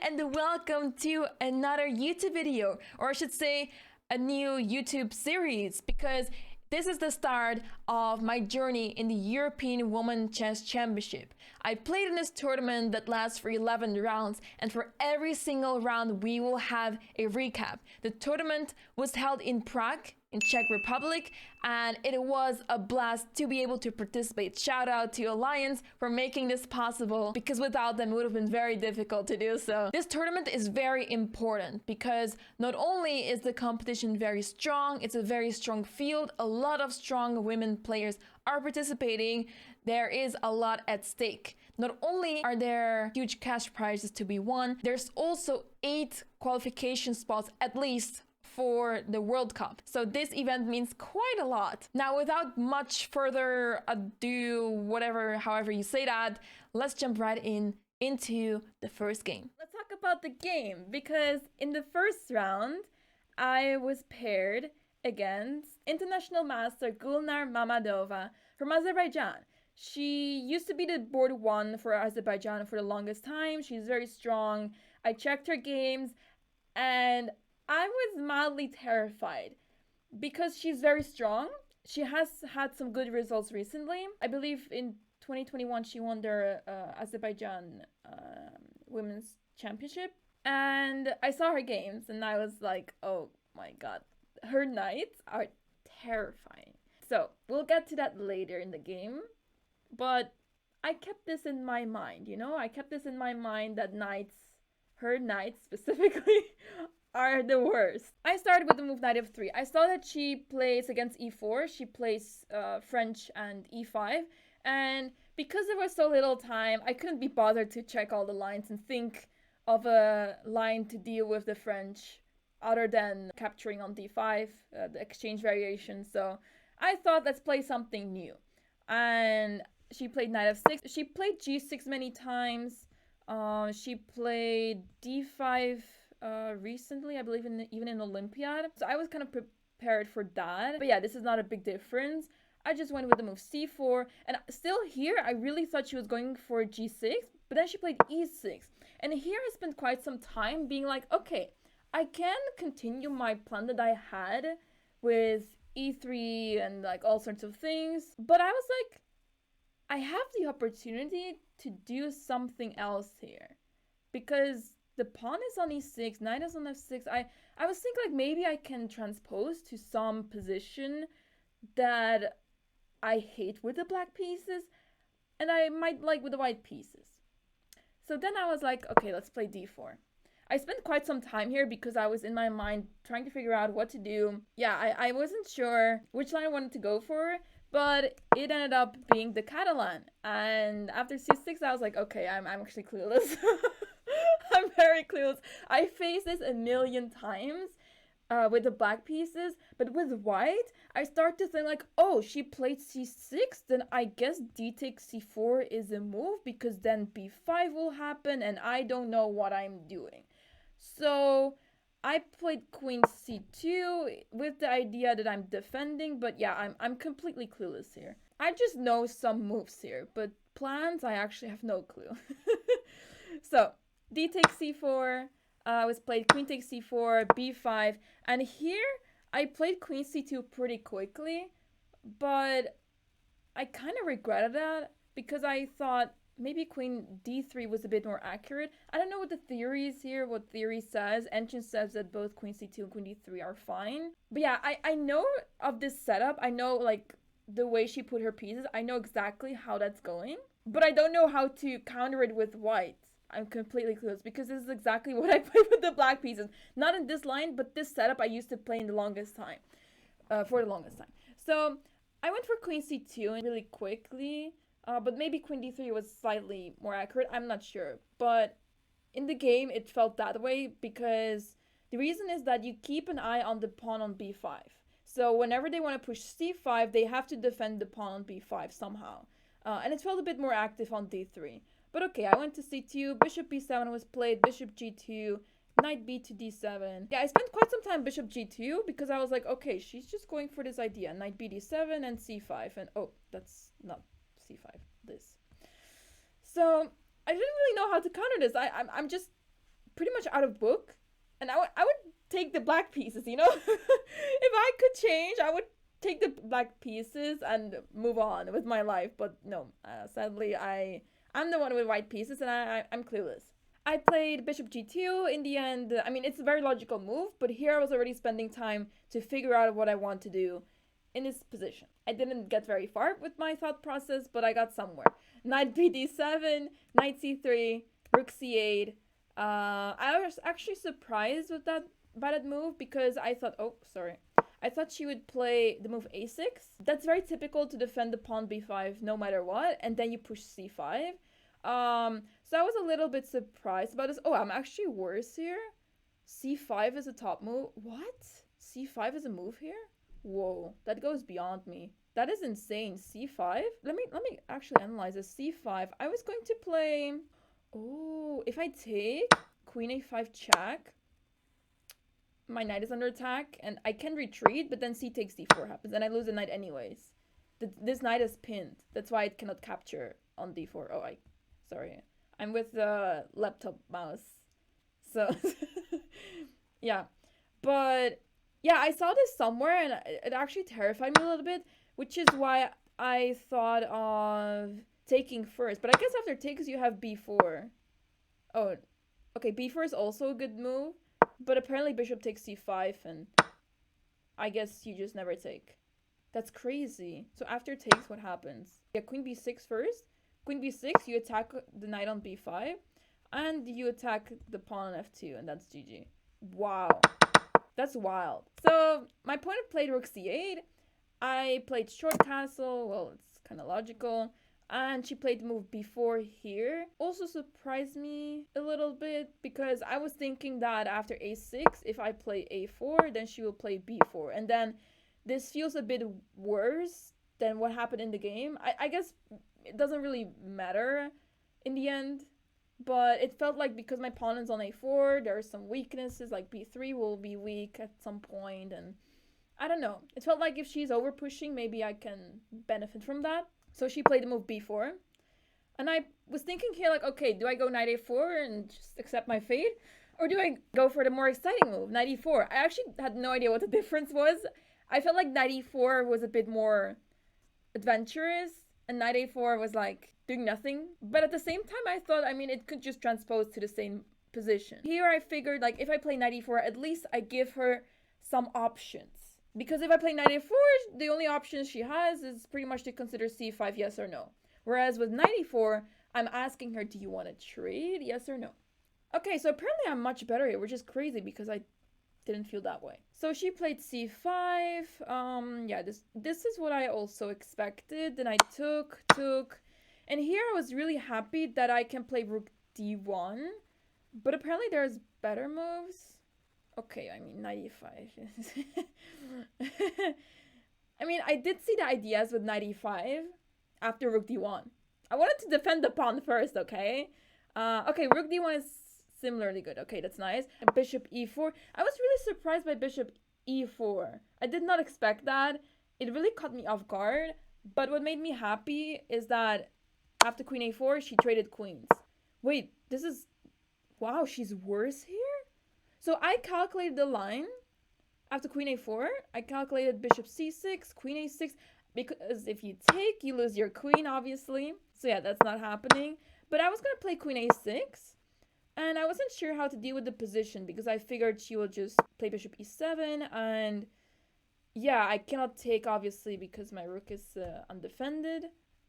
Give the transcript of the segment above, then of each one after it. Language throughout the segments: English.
and welcome to another YouTube video, or I should say a new YouTube series, because this is the start of my journey in the European Women Chess Championship. I played in this tournament that lasts for 11 rounds, and for every single round we will have a recap. The tournament was held in Prague, in Czech Republic, and it was a blast to be able to participate. Shout out to Alliance for making this possible, because without them it would have been very difficult to do so. This tournament is very important because not only is the competition very strong, it's a very strong field, a lot of strong women players are participating, there is a lot at stake. Not only are there huge cash prizes to be won, there's also 8 qualification spots at least for the World Cup. So this event means quite a lot. Now, without much further ado, however you say that, let's jump right into the first game. Let's talk about the game, because in the first round, I was paired against international master Gulnar Mammadova from Azerbaijan. She used to be the board 1 for Azerbaijan for the longest time. She's very strong. I checked her games and I was mildly terrified because she's very strong. She has had some good results recently. I believe in 2021 she won their Azerbaijan Women's Championship. And I saw her games and I was like, oh my god, her knights are terrifying. So we'll get to that later in the game. But I kept this in my mind, I kept this in my mind that her knights specifically, are the worst. I started with the move knight f3. I saw that she plays against e4. She plays French and e5. And because there was so little time, I couldn't be bothered to check all the lines and think of a line to deal with the French other than capturing on d5, the exchange variation. So I thought, let's play something new. And she played knight f6. She played g6 many times. She played d5 recently, I believe, even in Olympiad. So I was kind of prepared for that. But yeah, this is not a big difference. I just went with the move c4. And still here, I really thought she was going for g6. But then she played e6. And here I spent quite some time being like, okay, I can continue my plan that I had with e3 and like all sorts of things. But I was like, I have the opportunity to do something else here. Because the pawn is on e6, knight is on f6. I was thinking like maybe I can transpose to some position that I hate with the black pieces and I might like with the white pieces. So then I was like, okay, let's play d4. I spent quite some time here because I was in my mind trying to figure out what to do. Yeah, I wasn't sure which line I wanted to go for, but it ended up being the Catalan. And after c6, I was like, okay, I'm actually clueless. I'm very clueless. I faced this a million times with the black pieces, but with white, I start to think like, oh, she played c6, then I guess d takes c4 is a move, because then b5 will happen, and I don't know what I'm doing. So I played queen c2 with the idea that I'm defending, but yeah, I'm completely clueless here. I just know some moves here, but plans, I actually have no clue. So d takes c4 was played, queen takes c4, b5, and here I played queen c2 pretty quickly, but I kind of regretted that because I thought maybe queen d3 was a bit more accurate. I don't know what the theory is here, what theory says. Engine says that both queen c2 and queen d3 are fine. But yeah, I know of this setup. I know like the way she put her pieces. I know exactly how that's going, but I don't know how to counter it with white. I'm completely clueless because this is exactly what I played with the black pieces. Not in this line, but this setup I used to play in the longest time, for the longest time. So I went for queen c2 really quickly, but maybe queen d3 was slightly more accurate. I'm not sure. But in the game, it felt that way because the reason is that you keep an eye on the pawn on b5. So whenever they want to push c5, they have to defend the pawn on b5 somehow. And it felt a bit more active on d3. But okay, I went to c2, bishop b7 was played, bishop g2, knight b to d7. Yeah, I spent quite some time bishop g2 because I was like, okay, she's just going for this idea. Knight b d7 and c5. And oh, that's not c5, this. So I didn't really know how to counter this. I'm just pretty much out of book, and I would take the black pieces, you know? If I could change, I would take the black pieces and move on with my life. But no, sadly, I'm the one with white pieces, and I'm clueless. I played bishop g2 in the end. I mean, it's a very logical move, but here I was already spending time to figure out what I want to do in this position. I didn't get very far with my thought process, but I got somewhere. Knight bd7, knight c3, rook c8. I was actually surprised with that by that move because I thought, I thought she would play the move a6. That's very typical to defend the pawn b5 no matter what, and then you push c5. So I was a little bit surprised about this. Oh, I'm actually worse here. c5 is a top move. What? c5 is a move here? Whoa, that goes beyond me. That is insane. c5? Let me actually analyze this. c5. I was going to play... Oh, if I take queen a5 check, my knight is under attack, and I can retreat, but then c takes d4 happens, and I lose the knight anyways. This knight is pinned. That's why it cannot capture on d4. Oh, sorry. I'm with the laptop mouse. So, yeah. But, yeah, I saw this somewhere, and it actually terrified me a little bit, which is why I thought of taking first. But I guess after takes, you have b4. Oh, okay, b4 is also a good move. But apparently bishop takes c5, and I guess you just never take. That's crazy. So after takes, what happens? Yeah, queen b6 first. Queen b6, you attack the knight on b5, and you attack the pawn on f2, and that's GG. Wow. That's wild. So my opponent played rook c8. I played short castle. Well, it's kind of logical. And she played the move b4 here. Also surprised me a little bit because I was thinking that after a6, if I play a4, then she will play b4. And then this feels a bit worse than what happened in the game. I guess it doesn't really matter in the end. But it felt like because my pawn is on a4, there are some weaknesses, like b3 will be weak at some point. And I don't know. It felt like if she's over pushing, maybe I can benefit from that. So she played the move b4. And I was thinking here, like, okay, do I go knight a4 and just accept my fate? Or do I go for the more exciting move, knight e4? I actually had no idea what the difference was. I felt like knight e4 was a bit more adventurous. And knight a4 was like doing nothing. But at the same time, I thought, I mean, it could just transpose to the same position. Here I figured, like, if I play knight e4, at least I give her some options. Because if I play knight a4, the only option she has is pretty much to consider c5 yes or no. Whereas with knight e4, I'm asking her, do you want to trade, yes or no? Okay, so apparently I'm much better here, which is crazy because I didn't feel that way. So she played c5. Yeah, this is what I also expected. Then I took. And here I was really happy that I can play rook d1. But apparently there's better moves. Okay, I mean, knight e5. I mean, I did see the ideas with knight e5 after rook d1. I wanted to defend the pawn first, okay? Okay, rook d1 is similarly good. Okay, that's nice. And bishop e4. I was really surprised by bishop e4. I did not expect that. It really caught me off guard. But what made me happy is that after queen a4, she traded queens. Wait, this is... Wow, she's worse here? So I calculated the line after queen a4. I calculated bishop c6, queen a6, because if you take, you lose your queen, obviously. So yeah, that's not happening. But I was going to play queen a6, and I wasn't sure how to deal with the position because I figured she would just play bishop e7, and yeah, I cannot take, obviously, because my rook is undefended.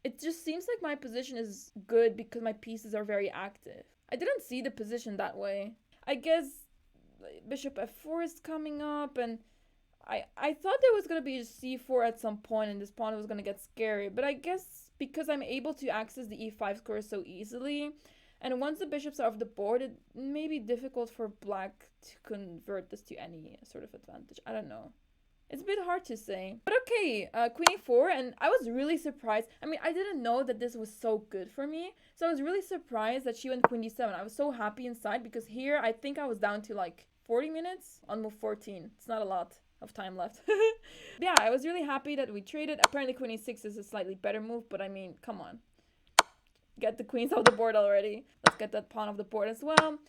It just seems like my position is good because my pieces are very active. I didn't see the position that way. I guess bishop f4 is coming up, and I thought there was going to be a c4 at some point and this pawn was going to get scary, but I guess because I'm able to access the e5 square so easily, and once the bishops are off the board, it may be difficult for black to convert this to any sort of advantage. I don't know. It's a bit hard to say. But okay, queen a4, and I was really surprised. I mean, I didn't know that this was so good for me. So I was really surprised that she went queen d7. I was so happy inside because here I think I was down to like 40 minutes on move 14. It's not a lot of time left. Yeah, I was really happy that we traded. Apparently queen a6 is a slightly better move, but I mean, come on. Get the queens off the board already. Let's get that pawn off the board as well.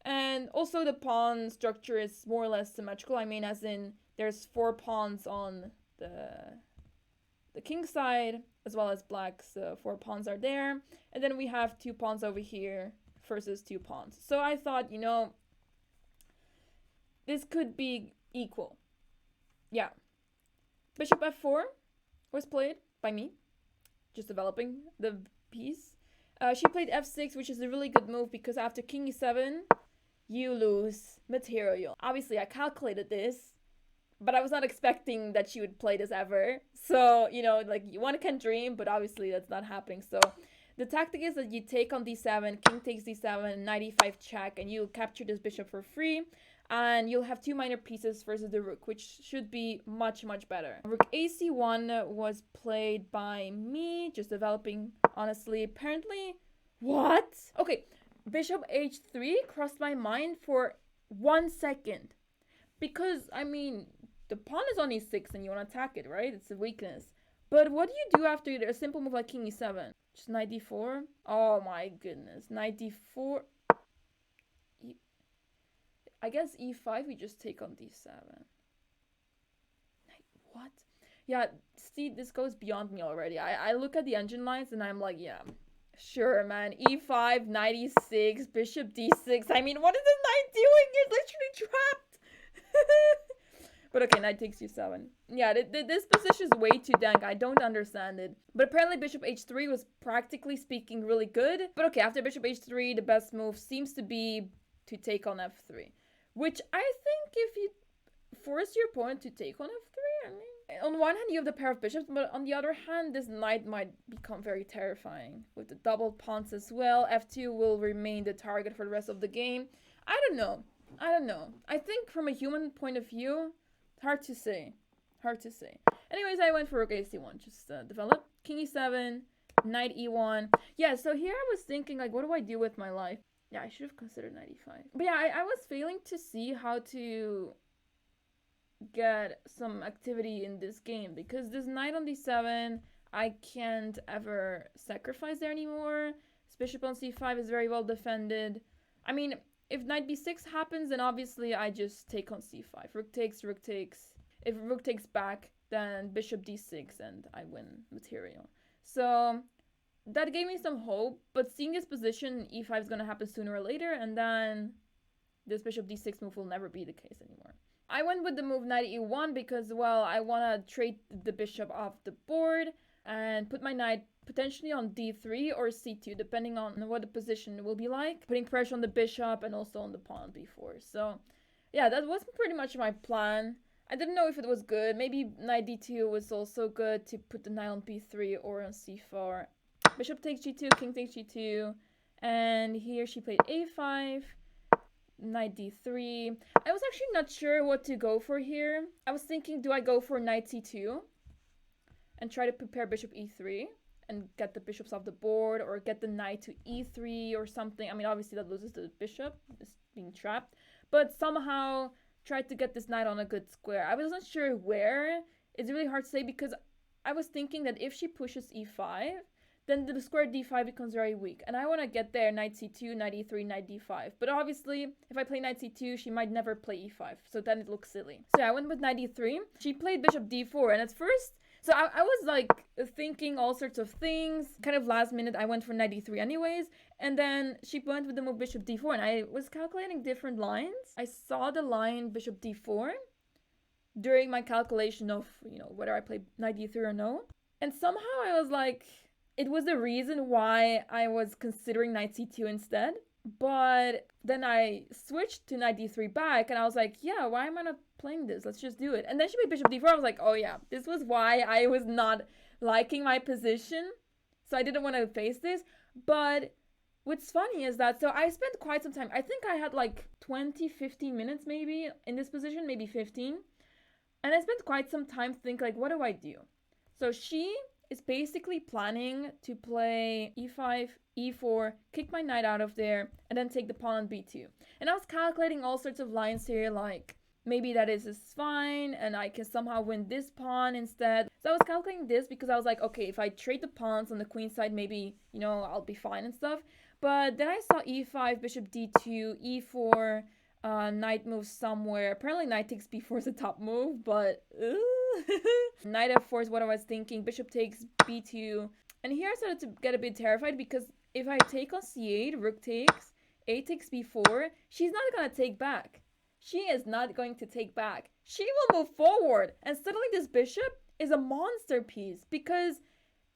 And also the pawn structure is more or less symmetrical. I mean, as in there's 4 pawns on the king side, as well as black's 4 pawns are there. And then we have 2 pawns over here versus 2 pawns. So I thought, you know, this could be equal. Yeah. Bishop f4 was played by me, just developing the piece. She played f6, which is a really good move because after king e7, you lose material. Obviously, I calculated this, but I was not expecting that she would play this ever. So, you know, like, one can dream, but obviously that's not happening. So the tactic is that you take on d7, king takes d7, knight e5 check, and you capture this bishop for free. And you'll have 2 minor pieces versus the rook, which should be much, much better. Rook ac1 was played by me, just developing, honestly. Apparently, what? Okay, bishop h3 crossed my mind for 1 second. Because, I mean, the pawn is on e6 and you want to attack it, right? It's a weakness. But what do you do after a simple move like king e7? Just knight d4? Oh my goodness. Knight d4. I guess e5, we just take on d7. What? Yeah, see, this goes beyond me already. I look at the engine lines and I'm like, yeah, sure, man. e5, knight e6, bishop d6. I mean, what is this knight doing? It's literally trapped. But okay, knight takes e7. Yeah, this position is way too dank. I don't understand it. But apparently bishop h3 was practically speaking really good. But okay, after bishop h3, the best move seems to be to take on f3. Which I think if you force your opponent to take on f3, I mean, on one hand you have the pair of bishops, but on the other hand this knight might become very terrifying. With the double pawns as well, f2 will remain the target for the rest of the game. I don't know. I think from a human point of view, hard to say. Anyways, I went for rook ac1, just develop. King e7, knight e1. Yeah, so here I was thinking, like, what do I do with my life? Yeah, I should have considered knight e5. But yeah, I was failing to see how to get some activity in this game. Because this knight on d7, I can't ever sacrifice there anymore. This bishop on c5 is very well defended. I mean, if knight b6 happens, then obviously I just take on c5. Rook takes. If rook takes back, then bishop d6 and I win material. So that gave me some hope, but seeing this position, e5 is going to happen sooner or later, and then this bishop d6 move will never be the case anymore. I went with the move knight e1 because, well, I want to trade the bishop off the board and put my knight potentially on d3 or c2, depending on what the position will be like, putting pressure on the bishop and also on the pawn on b4. So yeah, that was pretty much my plan. I didn't know if it was good. Maybe knight d2 was also good to put the knight on b3 or on c4. Bishop takes g2, king takes g2, and here she played a5, knight d3. I was actually not sure what to go for here. I was thinking, do I go for knight c2 and try to prepare bishop e3 and get the bishops off the board, or get the knight to e3 or something? I mean, obviously that loses the bishop, it's being trapped, but somehow try to get this knight on a good square. I wasn't sure where. It's really hard to say because I was thinking that if she pushes e5, then the square d5 becomes very weak. And I want to get there, knight c2, knight e3, knight d5. But obviously, if I play knight c2, she might never play e5. So then it looks silly. So yeah, I went with knight e3. She played bishop d4. And at first, so I was like thinking all sorts of things. Kind of last minute, I went for knight e3 anyways. And then she went with the move bishop d4. And I was calculating different lines. I saw the line bishop d4 during my calculation of, you know, whether I play knight d3 or no. And somehow I was like, it was the reason why I was considering knight c2 instead. But then I switched to knight d3 back, and I was like, yeah, why am I not playing this? Let's just do it. And then she played bishop d4. I was like, oh yeah, this was why I was not liking my position. So I didn't want to face this. But what's funny is that, so I spent quite some time. I think I had like 15 minutes maybe in this position, maybe 15. And I spent quite some time thinking, like, what do I do? So she is basically planning to play e5, e4, kick my knight out of there, and then take the pawn on b2. And I was calculating all sorts of lines here, like maybe that is fine, and I can somehow win this pawn instead. So I was calculating this because I was like, okay, if I trade the pawns on the queen side, maybe, you know, I'll be fine and stuff. But then I saw e5, bishop d2, e4, knight moves somewhere. Apparently knight takes b4 is a top move, but knight f4 is what I was thinking. Bishop takes b2. And here I started to get a bit terrified because if I take on c8, rook takes, a takes b4, she's not gonna take back. She is not going to take back. She will move forward. And suddenly this bishop is a monster piece because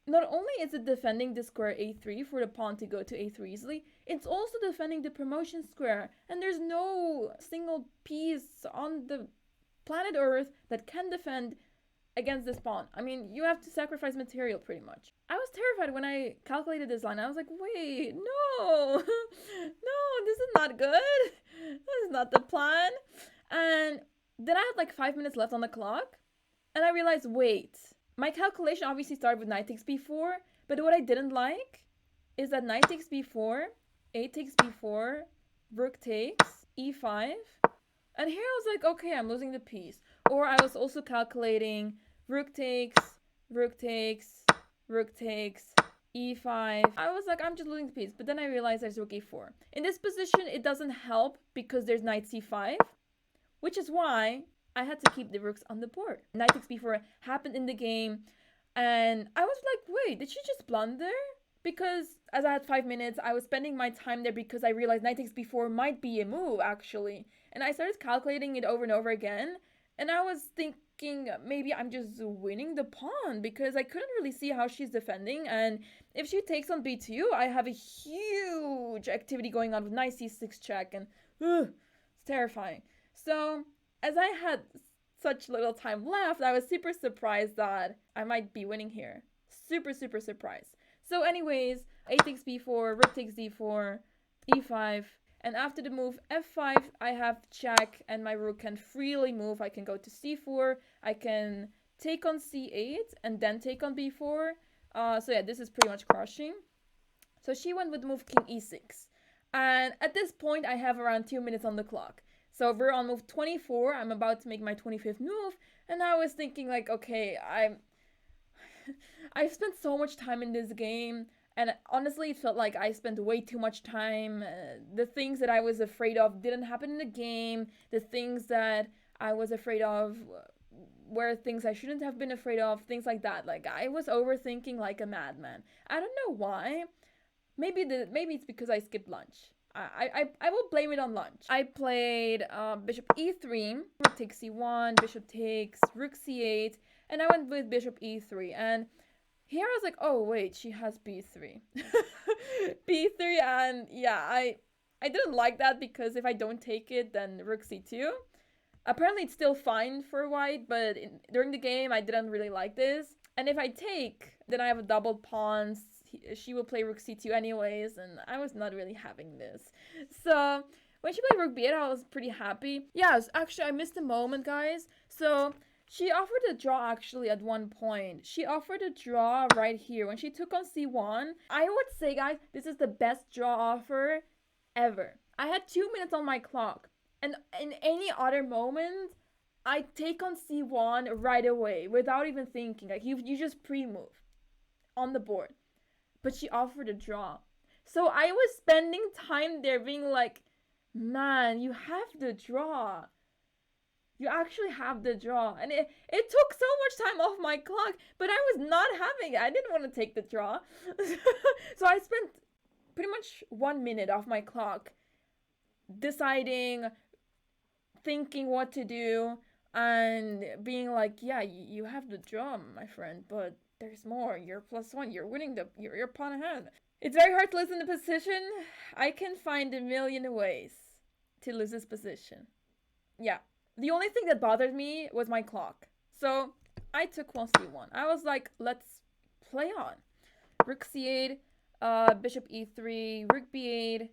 not only is it defending the square a3 for the pawn to go to a3 easily, it's also defending the promotion square. And there's no single piece on the planet Earth that can defend against this pawn. I mean, you have to sacrifice material pretty much. I was terrified when I calculated this line. I was like, wait, no, no, this is not good. This is not the plan. And then I had like 5 minutes left on the clock. And I realized, wait, my calculation obviously started with knight takes b4. But what I didn't like is that knight takes b4, a takes b4, rook takes, e5. And here I was like, okay, I'm losing the piece. Or I was also calculating rook takes, rook takes, rook takes, e5. I was like, I'm just losing the piece. But then I realized there's rook e4. In this position, it doesn't help because there's knight c5, which is why I had to keep the rooks on the board. Knight takes b4 happened in the game. And I was like, wait, did she just blunder? Because as I had 5 minutes, I was spending my time there because I realized knight takes b4 might be a move, actually. And I started calculating it over and over again. And I was thinking maybe I'm just winning the pawn because I couldn't really see how she's defending. And if she takes on b2, I have a huge activity going on with knight c6 check. And it's terrifying. So as I had such little time left, I was super surprised that I might be winning here. Super, super surprised. So anyways, a takes b4, rook takes d4, e5. And after the move f5, I have check and my rook can freely move. I can go to c4. I can take on c8 and then take on b4. So yeah, this is pretty much crushing. So she went with the move king e6. And at this point, I have around 2 minutes on the clock. So we're on move 24. I'm about to make my 25th move. And I was thinking like, okay, I've spent so much time in this game. And honestly, it felt like I spent way too much time. The things that I was afraid of didn't happen in the game. The things that I was afraid of were things I shouldn't have been afraid of. Things like that. Like, I was overthinking like a madman. I don't know why. Maybe it's because I skipped lunch. I will blame it on lunch. I played bishop e3, rook takes c1, bishop takes, rook c8, and I went with bishop e3. And here I was like, oh wait, she has b3. b3, and yeah, I didn't like that because if I don't take it, then rook c2. Apparently it's still fine for white, but during the game I didn't really like this. And if I take, then I have a double pawns. She will play rook c2 anyways, and I was not really having this. So when she played rook b8, I was pretty happy. Yes, actually I missed a moment, guys. So she offered a draw actually at one point. She offered a draw right here when she took on c1. I would say, guys, this is the best draw offer ever. I had 2 minutes on my clock, and in any other moment, I take on c1 right away without even thinking. Like, you just pre-move on the board. But she offered a draw. So I was spending time there being like, man, you have the draw. You actually have the draw. And it took so much time off my clock, but I was not having it. I didn't want to take the draw. So I spent pretty much 1 minute off my clock deciding, thinking what to do, and being like, yeah, you have the draw, my friend, but there's more. You're +1. You're winning your pawn ahead. It's very hard to lose in the position. I can find a million ways to lose this position. Yeah. The only thing that bothered me was my clock. So I took pawn c1. I was like, let's play on. Rook c8, bishop e3, rook b8,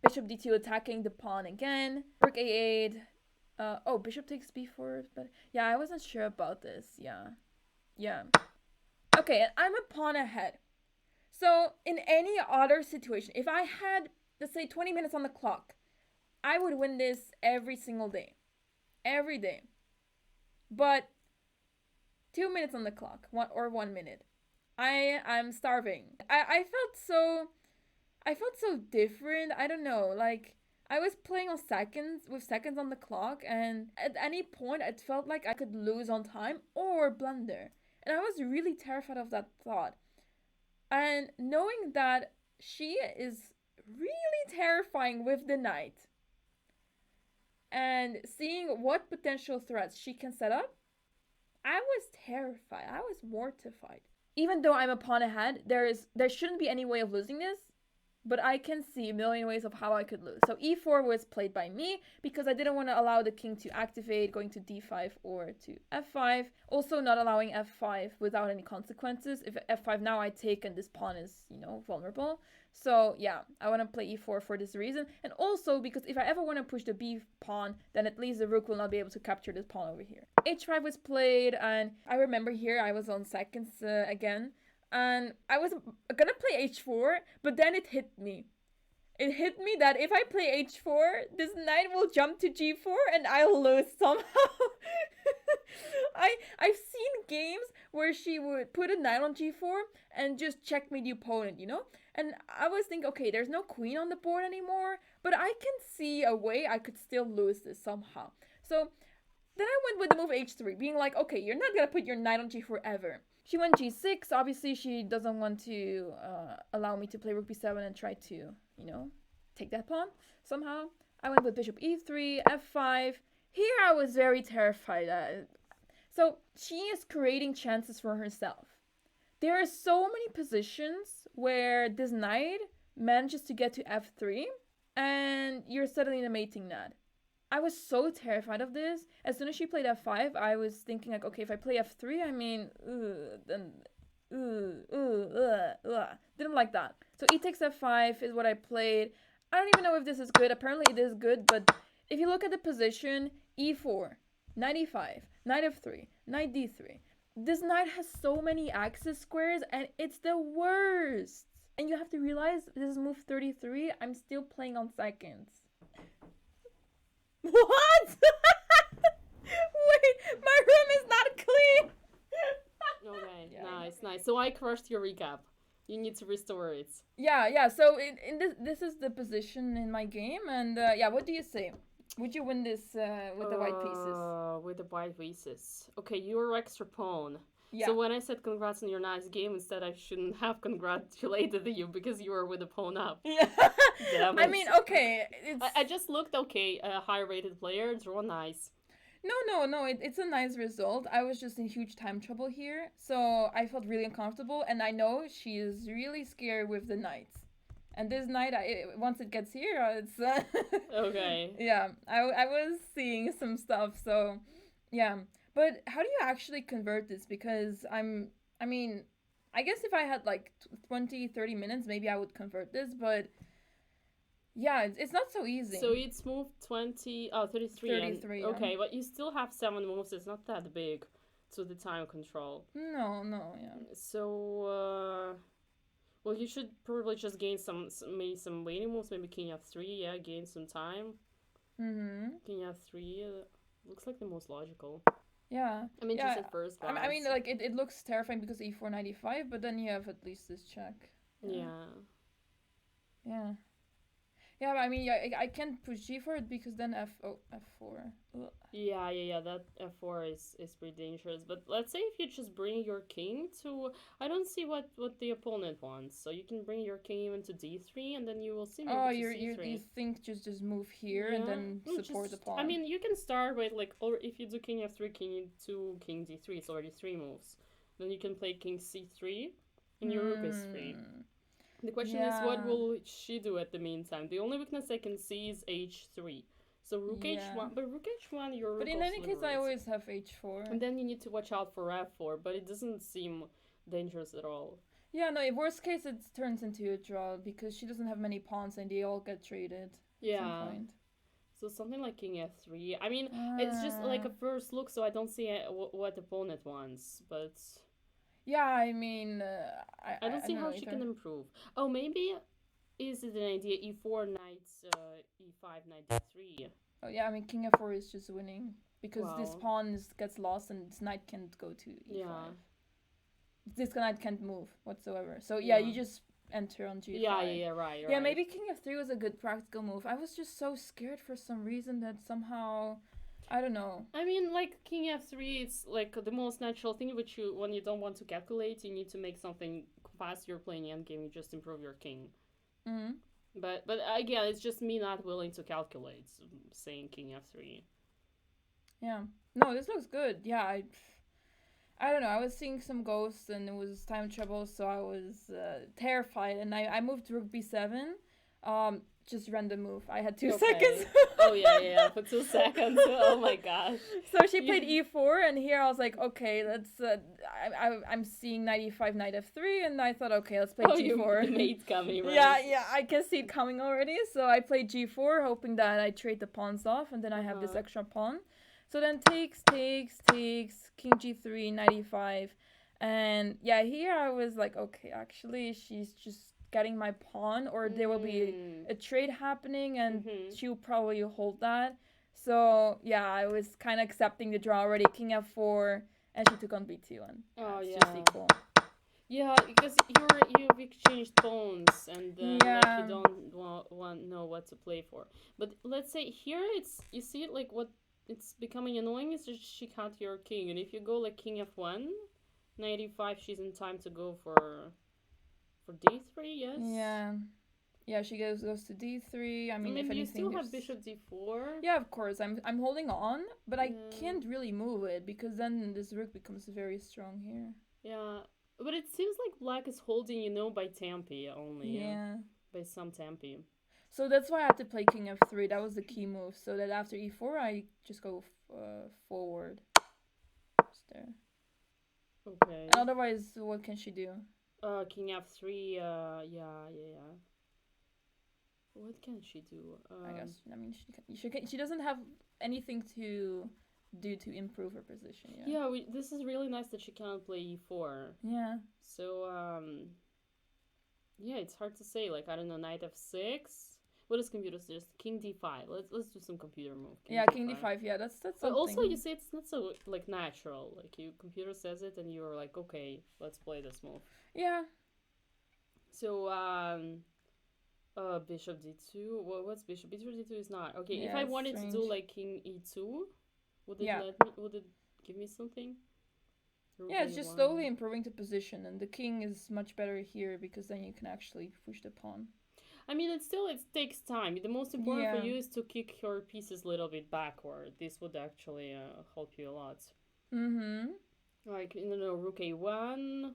bishop d2 attacking the pawn again, rook a8. Oh, bishop takes b4. But yeah, I wasn't sure about this. Yeah. Okay, and I'm a pawn ahead. So in any other situation, if I had, let's say, 20 minutes on the clock, I would win this every single day. Every day. But 2 minutes on the clock, 1 minute. I'm starving. I I felt so different. I don't know. Like, I was playing on seconds with seconds on the clock, and at any point, it felt like I could lose on time or blunder. And I was really terrified of that thought. And knowing that she is really terrifying with the knight, and seeing what potential threats she can set up, I was terrified. I was mortified. Even though I'm a pawn ahead, there shouldn't be any way of losing this, but I can see a million ways of how I could lose. So e4 was played by me because I didn't want to allow the king to activate, going to d5 or to f5. Also not allowing f5 without any consequences. If f5 now I take and this pawn is, vulnerable. So yeah, I want to play e4 for this reason. And also because if I ever want to push the b pawn, then at least the rook will not be able to capture this pawn over here. h5 was played, and I remember here I was on seconds again. And I was gonna play h4, but then it hit me. It hit me that if I play h4, this knight will jump to g4 and I'll lose somehow. I've seen games where she would put a knight on g4 and just checkmate the opponent, And I was thinking, okay, there's no queen on the board anymore, but I can see a way I could still lose this somehow. So then I went with the move h3, being like, okay, you're not gonna put your knight on g4 ever. She went g6. Obviously, she doesn't want to allow me to play rook b7 and try to, take that pawn somehow. I went with bishop e3, f5. Here I was very terrified. So she is creating chances for herself. There are so many positions where this knight manages to get to f3, and you're suddenly in a mating net. I was so terrified of this. As soon as she played f5, I was thinking like, okay, if I play f3, didn't like that. So e takes f5 is what I played. I don't even know if this is good. Apparently it is good, but if you look at the position, e4, knight e5, knight f3, knight d3. This knight has so many axis squares, and it's the worst. And you have to realize this is move 33. I'm still playing on seconds. What? Wait, my room is not clean. Okay, yeah. Nice. So I crushed your recap. You need to restore it. Yeah. So in this is the position in my game, and what do you say? Would you win this with the white pieces? With the white pieces. Okay, you're extra pawn. Yeah. So when I said congrats on your nice game, instead I shouldn't have congratulated you because you were with the pawn up. Yeah. Damn it. I mean, okay. I just looked okay. A high-rated player, draw nice. No. It's a nice result. I was just in huge time trouble here, so I felt really uncomfortable, and I know she is really scared with the knights. And this knight, once it gets here, it's okay. Yeah, I was seeing some stuff, so yeah. But how do you actually convert this? Because I guess if I had like 20, 30 minutes, maybe I would convert this, but yeah, it's not so easy. So it's moved 33. 33, okay, but you still have 7 moves. It's not that big to the time control. No, yeah. So, well, you should probably just gain some waiting moves, maybe king f3, gain some time. King f3 looks like the most logical. Yeah. I'm interested first, guys. I mean, like, it looks terrifying because e4, knight e5, but then you have at least this check. Yeah. Yeah, but I mean, I can't push g4 because then f4. Ugh. Yeah, that f4 is pretty dangerous. But let's say if you just bring your king to... I don't see what the opponent wants. So you can bring your king even to d3, and then you will see maybe you think just move here and then support the pawn. I mean, you can start with, like, or if you do king f3, king e2, king d3, it's already 3 moves. Then you can play king c3, and your rook is free. The question is, what will she do at the meantime? The only weakness I can see is h3. So rook h1, but rook h1, your rook. But in any case, I always have h4. And then you need to watch out for f4, but it doesn't seem dangerous at all. Yeah, no, in worst case, it turns into a draw because she doesn't have many pawns and they all get traded. At some point. So something like king f3. I mean, it's just like a first look, so I don't see what the opponent wants, but... Yeah, I mean, I don't see how she can improve. Oh, maybe is it an idea e4, knight e5, knight d3? Oh yeah, I mean king f4 is just winning because this pawn gets lost and this knight can't go to e5. This knight can't move whatsoever. So yeah, you just enter on g5. Yeah, right. Yeah, maybe king f3 was a good practical move. I was just so scared for some reason that somehow, I don't know. I mean, like king f3, it's like the most natural thing, which you, when you don't want to calculate, you need to make something fast. You're playing endgame, you just improve your king. Mm-hmm. But again, it's just me not willing to calculate, saying king f3. Yeah. No, this looks good. Yeah, I don't know. I was seeing some ghosts and it was time travel, so I was terrified. And I moved rook b7. Just random move. I had 2 seconds. Oh yeah, for 2 seconds. Oh my gosh. So she played e4, and here I was like, okay, let's. I'm seeing knight e5, knight f3, and I thought, okay, let's play g4. The mate's coming, right? Yeah, I can see it coming already. So I played g4, hoping that I trade the pawns off, and then I have this extra pawn. So then takes, king g3, knight e5. And yeah, here I was like, okay, actually, she's just getting my pawn, or there will be a trade happening, and she'll probably hold that. So yeah, I was kind of accepting the draw already. King f4, and she took on b2, and it's just equal. Yeah, because you've exchanged pawns, and then like, you don't know what to play for. But let's say here it's, you see it, like what it's becoming annoying is just she cut your king, and if you go like king f1, knight e5, she's in time to go for d3, yes? Yeah, she goes to d3. I mean, if anything, you still have bishop d4. Yeah, of course. I'm holding on, but I can't really move it because then this rook becomes very strong here. Yeah, but it seems like black is holding, by tempi only. Yeah. By some tempi. So that's why I had to play king f3. That was the key move. So that after e4, I just go forward. Just there. Okay. And otherwise, what can she do? King f3. Yeah. What can she do? I guess. I mean, she doesn't have anything to do to improve her position. Yeah. This is really nice that she cannot play e4. Yeah. So yeah, it's hard to say. Like, I don't know, knight f6. What does computer suggest? King d5. Let's do some computer move. King d5. Yeah, that's something. But also, you say it's not so like natural. Like, computer says it, and you're like, okay, let's play this move. Yeah. So bishop d2. What's bishop? Bishop d2 is not okay. Yeah, if I wanted strange. to do like king e2, would it Would it give me something? Yeah, it's just slowly improving the position, and the king is much better here because then you can actually push the pawn. I mean, it takes time. The most important for you is to kick your pieces a little bit backward. This would actually help you a lot. Mm-hmm. Like, rook a1.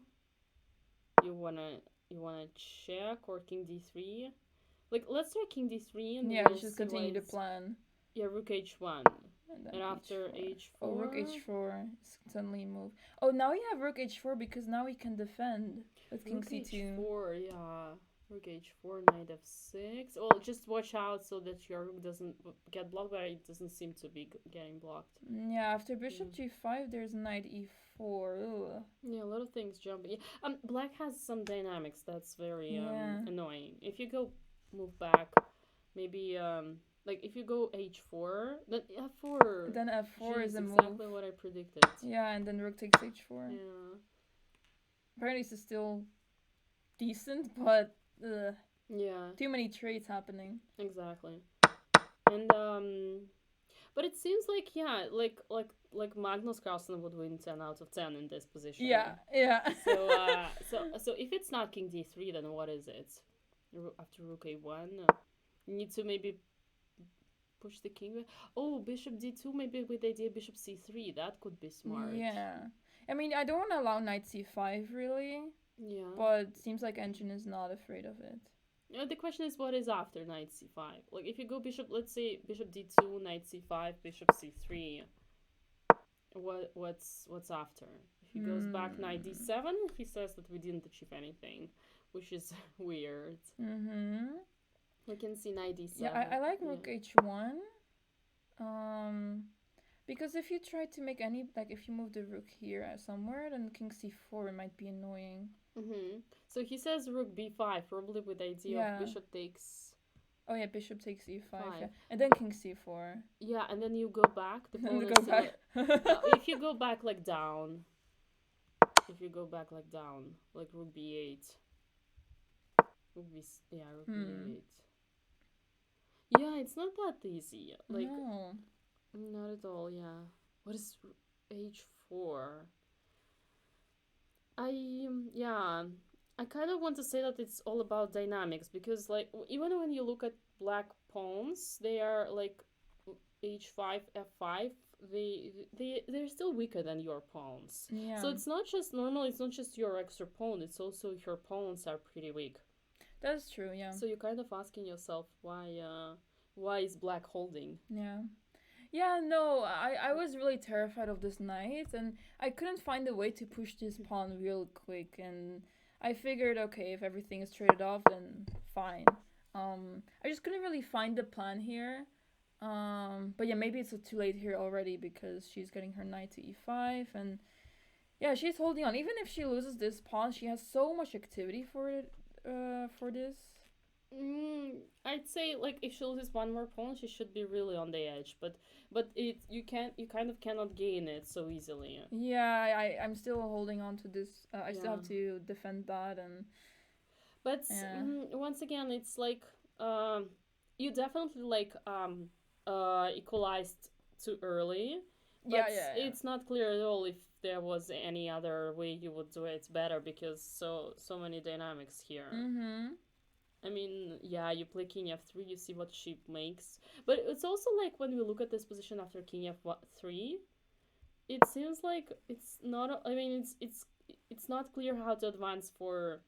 You wanna check, or king d3. Like, let's try king d3 and we'll just continue the plan. Yeah, rook h1. And after h4. Oh, rook h4 suddenly move. Oh, now we have rook h4 because now we can defend with king c2. Rook h4, yeah. Rook h4, knight f6. Well, just watch out so that your rook doesn't get blocked, but it doesn't seem to be getting blocked. Yeah, after bishop g5, there's knight e4. Ugh. Yeah, a lot of things jumping. Black has some dynamics that's very annoying. If you go move back, maybe like if you go h4, then f4. Then f4 is a move. Exactly what I predicted. Yeah, and then rook takes h4. Yeah. Apparently, it's still decent, but yeah, too many trades happening. Exactly. And but it seems like like Magnus Carlsen would win 10 out of 10 in this position. Yeah. So if it's not king d3, then what is it? After rook a1, you need to maybe push the king. Oh, bishop d2, maybe with the idea bishop c3. That could be smart. Yeah. I mean, I don't want to allow knight c5 really. Yeah. But it seems like Engine is not afraid of it. The question is, what is after knight c5? Like, if you go bishop, let's say bishop d2, knight c5, bishop c3. What's after? If he goes back knight d7, he says that we didn't achieve anything, which is weird. Mm-hmm. We can see knight d7. Yeah, I like rook h1. Because if you try to make any, like if you move the rook here somewhere, then king c4 might be annoying. Mm-hmm. So he says rook b5, probably with the idea of bishop takes... Oh yeah, bishop takes e5, yeah. And then king c4. Yeah, and then you go back. If you go back like down. If you go back like down, like rook b8. rook Hmm. e8. Yeah, it's not that easy. Like, No. not at all, yeah. What is h4? Yeah, I kind of want to say that it's all about dynamics because, like, even when you look at black pawns, they are like h5, f5. They're still weaker than your pawns. So Yeah. it's not just normally. It's not just your extra pawn. It's also your pawns are pretty weak. That's true, yeah. So you're kind of asking yourself why is black holding? Yeah. Yeah, no, I was really terrified of this knight, and I couldn't find a way to push this pawn real quick, and I figured, okay, if everything is traded off, then fine. I just couldn't really find the plan here. But yeah, maybe it's too late here already because she's getting her knight to e5, and yeah, she's holding on. Even if she loses this pawn, she has so much activity for it, for this. I'd say like if she loses one more pawn, she should be really on the edge. But you kind of cannot gain it so easily. Yeah, I'm still holding on to this. I still Yeah. have to defend that, and But yeah, once again, it's like you definitely like equalized too early, yeah, but yeah, yeah. it's not clear at all if there was any other way you would do it better because so many dynamics here. Mm-hmm. I mean, yeah, you play king f3, you see what she makes, but it's also like when we look at this position after king f3, it seems like it's not. I mean, it's not clear how to advance for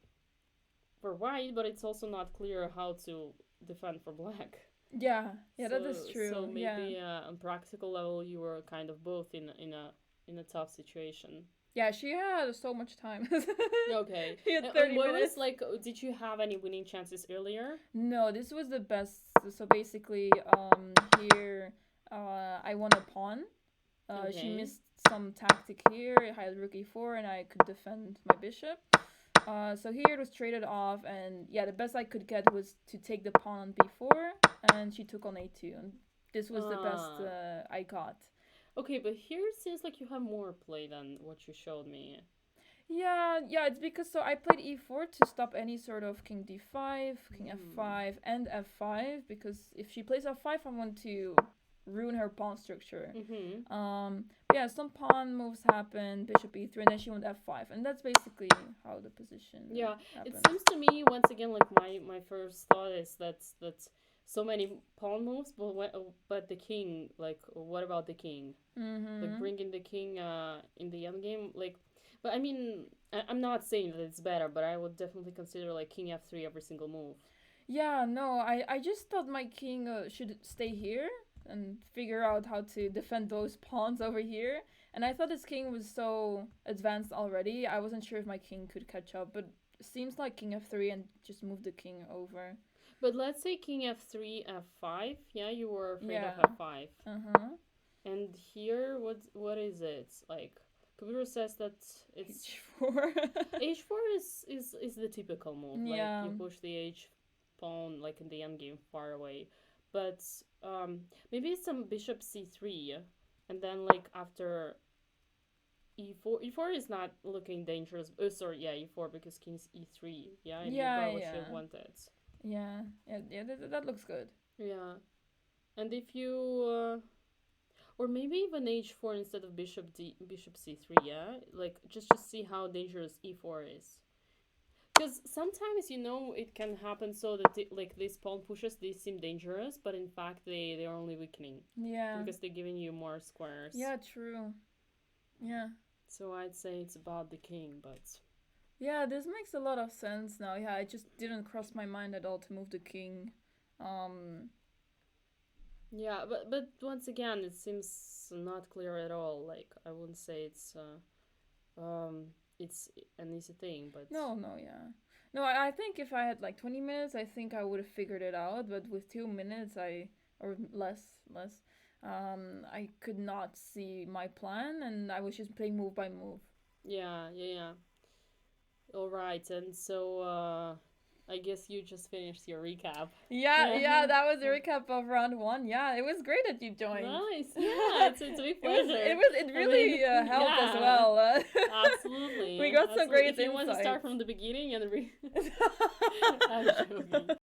white, but it's also not clear how to defend for black. Yeah, yeah, that is So true. Yeah, maybe on practical level you were kind of both in a tough situation. yeah. She had so much time. Okay, She had and 30 what was minutes. like? Did you have any winning chances earlier? No, this was the best. So basically, here, I won a pawn. She Okay. missed some tactic here. I had rook e4, and I could defend my bishop. So here it was traded off, and yeah, the best I could get was to take the pawn on b4, and she took on a2, and this was the best Uh I got. okay, but here it seems like you have more play than what you showed me. Yeah, yeah, it's because so I played e4 to stop any sort of king d5, king Hmm. f5, and f5, because if she plays f5, I want to ruin her pawn structure. Mm-hmm. Yeah, some pawn moves happen, bishop e3, and then she went f5, and that's basically how the position Yeah, it happened. seems to me once again like my first thought is that's so many pawn moves, but the king, like what about the king? Like Mm-hmm. bringing the king in the end game, like. But I mean, I'm not saying that it's better, but I would definitely consider like king f3 every single move. Yeah, no, I just thought my king should stay here and figure out how to defend those pawns over here. And I thought this king was so advanced already. I wasn't sure if my king could catch up, but it seems like king f3 and just move the king over. But let's say king f3, f5. Yeah, you were afraid of Yeah. f5. Uh-huh. And here, what is it? Like, computer says that it's h4. h4 is the typical move. Like, Yeah. you push the h pawn like in the endgame far away. But maybe some bishop c3, and then like after e4 is not looking dangerous. Oh, sorry, yeah, e4 because king's e3. Yeah, and you Yeah, got what you yeah. wanted. Yeah. Yeah, that looks good. Yeah, and if you or maybe even h4 instead of bishop c3. Yeah, like just to see how dangerous e4 is. Because sometimes it can happen so that like these pawn pushes they seem dangerous, but in fact they're only weakening Yeah. because they're giving you more squares. Yeah, true. Yeah. So I'd say it's about the king, but Yeah, this makes a lot of sense now. Yeah, it just didn't cross my mind at all to move the king. Um, yeah, but once again, it seems not clear at all. Like I wouldn't say it's an easy thing, but no, no, yeah. No, I think if I had like 20 minutes, I think I would have figured it out. But with 2 minutes, or less, I could not see my plan, and I was just playing move by move. yeah. All right, and so I guess you just finished your recap. Yeah, that was a recap of round 1. Yeah, it was great that you joined. Nice. Yeah, it's a big pleasure. It really helped as well. Absolutely. We got some great If you want to insights. start from the beginning and I'm joking.